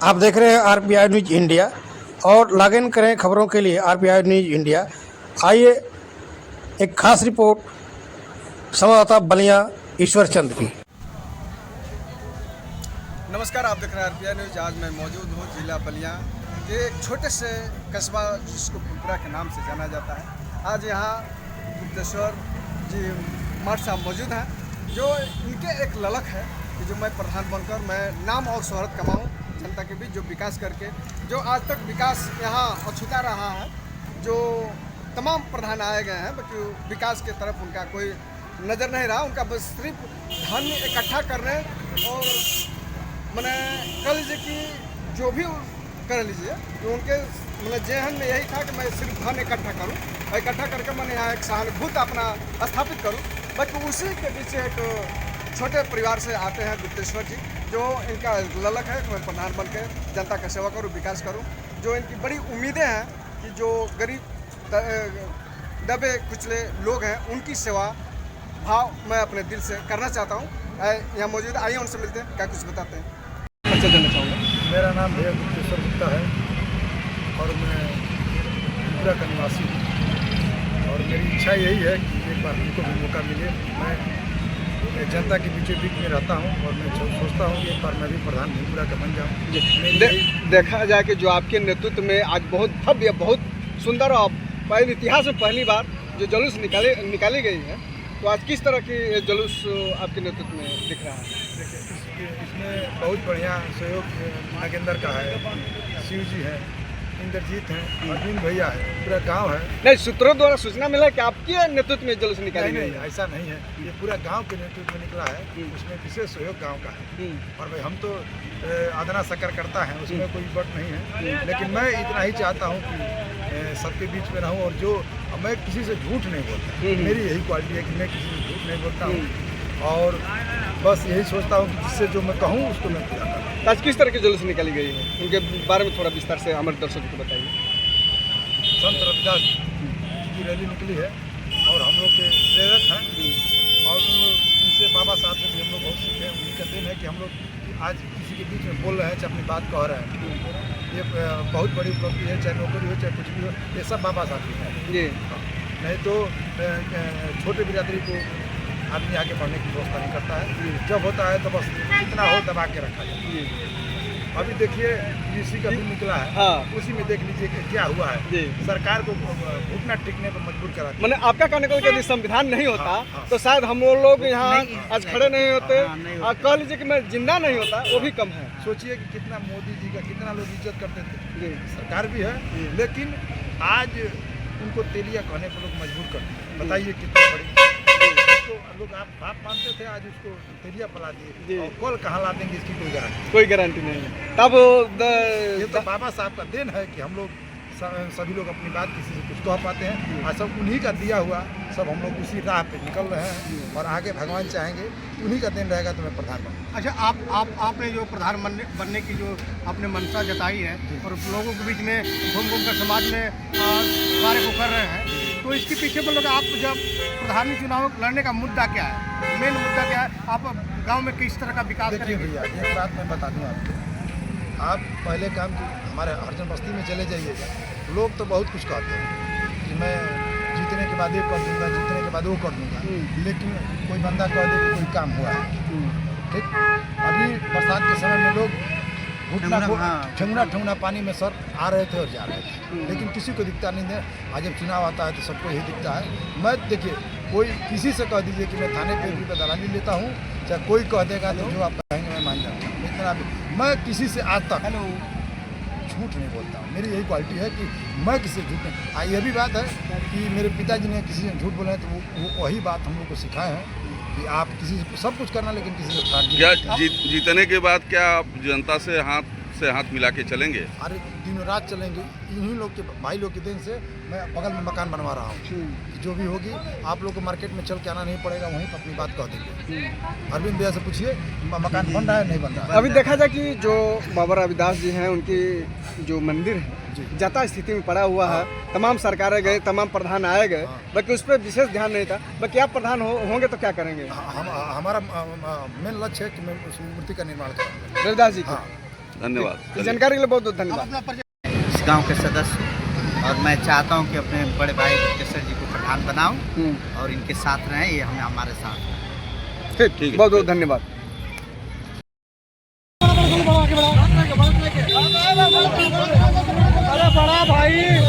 आप देख रहे हैं आरपीआई न्यूज इंडिया और लॉग इन करें खबरों के लिए आरपीआई न्यूज इंडिया। आइए एक खास रिपोर्ट संवाददाता बलिया ईश्वर चंद की। नमस्कार, आप देख रहे हैं आरपीआई न्यूज। आज मैं मौजूद हूँ जिला बलिया के एक छोटे से कस्बा जिसको पिपरा के नाम से जाना जाता है। आज यहाँ गुप्तेश्वर जी मठ साहब मौजूद हैं, जो इनके एक ललक है कि जो मैं प्रधान बनकर मैं नाम और शोहरत कमाऊँ जनता के बीच, जो विकास करके जो आज तक विकास यहाँ अछूता रहा है। जो तमाम प्रधान आए गए हैं, बाकी विकास की तरफ उनका कोई नज़र नहीं रहा। उनका बस सिर्फ धन इकट्ठा करने और मैंने कह लीजिए कि जो भी कर लीजिए, तो उनके मतलब जहन में यही था कि मैं सिर्फ धन इकट्ठा करूं और इकट्ठा करके मैंने यहाँ एक सहानुभूति अपना स्थापित करूं। बाकी उसी के पीछे एक छोटे परिवार से आते हैं गुप्तेश्वर जी, जो इनका ललक है कि मैं प्रधान बन के जनता का सेवा करूँ, विकास करूँ। जो इनकी बड़ी उम्मीदें हैं कि जो गरीब दबे कुचले लोग हैं उनकी सेवा भाव मैं अपने दिल से करना चाहता हूँ। यहाँ मौजूद आइए उनसे मिलते हैं, क्या कुछ बताते हैं। परिचय देना चाहूँगा। मेरा नाम भैया गुप्तेश्वर गुप्ता है और मैं पिपरा का निवासी हूँ। और मेरी इच्छा यही है कि एक बार उनको भी मौका मिले। मैं जनता के बीचों बीच में रहता हूँ और मैं सोचता हूँ कि एक बार मैं भी प्रधान पिपरा का बन जाऊँ। देखा जाए कि जो आपके नेतृत्व में आज बहुत भव्य, बहुत सुंदर और इतिहास में पहली बार जो जुलूस निकाली गई है, तो आज किस तरह की जुलूस आपके नेतृत्व में दिख रहा है? देखिए, इसमें बहुत बढ़िया सहयोग नागेंद्र का है, शिव जी है, इंद्रजीत हैं, अरविंद भैया है, पूरा गांव है। नहीं, सूत्रों द्वारा सूचना मिला कि आपके नेतृत्व में जुलूस निकाली नहीं, ऐसा नहीं है। ये पूरा गांव के नेतृत्व में निकला है। उसमें विशेष सहयोग गांव का है। और भाई हम तो आदना शक्कर करता है, उसमें कोई बट नहीं है। लेकिन मैं इतना ही चाहता हूँ कि सबके बीच में रहूँ और जो मैं किसी से झूठ नहीं बोलता। मेरी यही क्वालिटी है कि मैं किसी से झूठ नहीं बोलता हूँ और बस यही सोचता हूँ कि जिससे जो मैं कहूँ उसको मैं पूरा करूँ। आज किस तरह की जुलूस निकाली गई है, उनके बारे में थोड़ा विस्तार से हमारे दर्शकों को बताइए। संत रविदास की रैली निकली है और हम लोग के प्रेरक हैं और उनसे बाबा साहब से भी हम लोग बहुत सीखे। उन्हीं का दिन है कि हम लोग आज किसी के बीच में बोल रहे हैं, चाहे अपनी बात कह रहे हैं। ये बहुत बड़ी उपलब्धि है, चाहे नौकरी हो चाहे कुछ भी हो, ये सब बाबा साहब की है। जी, नहीं तो छोटे बिरादरी को आदमी आगे बढ़ने की व्यवस्था नहीं करता है। जब होता है तो बस जितना हो दबा के रखा जाए। अभी देखिए यूसी का बिल निकला है। हाँ। उसी में देख लीजिए कि क्या हुआ है। सरकार को घुटना टिकने पर मजबूर करा दिया। मैंने आपका कहने को यदि संविधान नहीं होता हाँ। तो शायद हम लोग यहाँ आज खड़े नहीं होते। और कह लीजिए कि मैं जिंदा नहीं होता, वो भी कम है। सोचिए कि कितना मोदी जी का कितना लोग इज्जत करते थे। जी। सरकार भी है, लेकिन आज उनको तेलिया कहने पर लोग मजबूर करते हैं। बताइए कितना बड़ी तो लोग आप बाप मानते थे, आज उसको तेलिया पला दिए और कल कहाँ ला देंगे इसकी कोई गारंटी नहीं है। तब ये तो बाबा साहब का देन है कि हम लोग सभी लोग अपनी बात किसी से कुछ कह पाते हैं और सब उन्हीं का दिया हुआ। सब हम लोग उसी राह पे निकल रहे हैं और आगे भगवान चाहेंगे उन्हीं का दिन रहेगा तो मैं प्रधान बनूंगा। अच्छा, आपने जो प्रधान बनने की जो आपने मंशा जताई है और लोगों के बीच में घूम कर समाज में कार्य को कर रहे हैं, तो इसके पीछे मतलब आप जब प्रधानी चुनाव लड़ने का मुद्दा क्या है, मेन मुद्दा क्या है? आप गांव में किस तरह का विकास करेंगे? भैया एक बात मैं बता दूँ आपको, आप पहले काम हमारे हरजन बस्ती में चले जाइएगा, लोग तो बहुत कुछ कहते हैं कि मैं जीतने के बाद ये कर दूँगा, जीतने के बाद वो कर दूँगा, लेकिन कोई बंदा कह दे कि कोई काम हुआ है। ठीक, अभी बरसात के समय में लोग घुटना ठंगना पानी में सर आ रहे थे और जा रहे थे, लेकिन किसी को दिखता नहीं है। आज जब चुनाव आता है तो सबको यही दिखता है। मैं देखिए, कोई किसी से कह दीजिए कि मैं थाने पे भी दलाली लेता हूँ, चाहे कोई कह देगा तो जो आप कहेंगे मैं मान जाऊँगा। इतना भी मैं किसी से आज तक झूठ नहीं बोलता हूँ। मेरी यही क्वालिटी है कि मैं किसी से झूठ नहीं। यह भी बात है कि मेरे पिताजी ने किसी से झूठ बोला है तो वो वही बात हम लोग को सिखाए हैं कि आप किसी से सब कुछ करना लेकिन किसी से फ्रॉड क्या जीतने के बाद क्या आप जनता से हाथ मिला के चलेंगे? अरे दिनों रात चलेंगे। इन्हीं लोग के भाई लोग के दिन से मैं बगल में मकान बनवा रहा हूँ। जो भी होगी आप लोग को मार्केट में चल के आना नहीं पड़ेगा, वहीं पर अपनी बात कह देंगे। अरविंद भैया से पूछिए मकान बन रहा है नहीं बन रहा है। अभी देखा जाए कि जो बाबा रविदास जी हैं, उनकी जो मंदिर है जता स्थिति में पड़ा हुआ है। तमाम सरकारें गए, तमाम प्रधान आए गए, बाकी उस पर विशेष ध्यान नहीं था। बाकी आप प्रधान होंगे तो क्या करेंगे? हमारा मेन लक्ष्य है कि मैं उस मूर्ति का निर्माण करूँगा रविदास जी की। धन्यवाद। इस जानकारी के लिए बहुत बहुत आप धन्यवाद। अपना परिचय इस गांव के सदस्य हूँ और मैं चाहता हूँ कि अपने बड़े भाई गुप्तेश्वर जी को प्रधान बनाऊँ और इनके साथ रहें, ये हमें हमारे साथ। ठीक ठीक है। बहुत बहुत धन्यवाद। अरे बड़ा भाई है।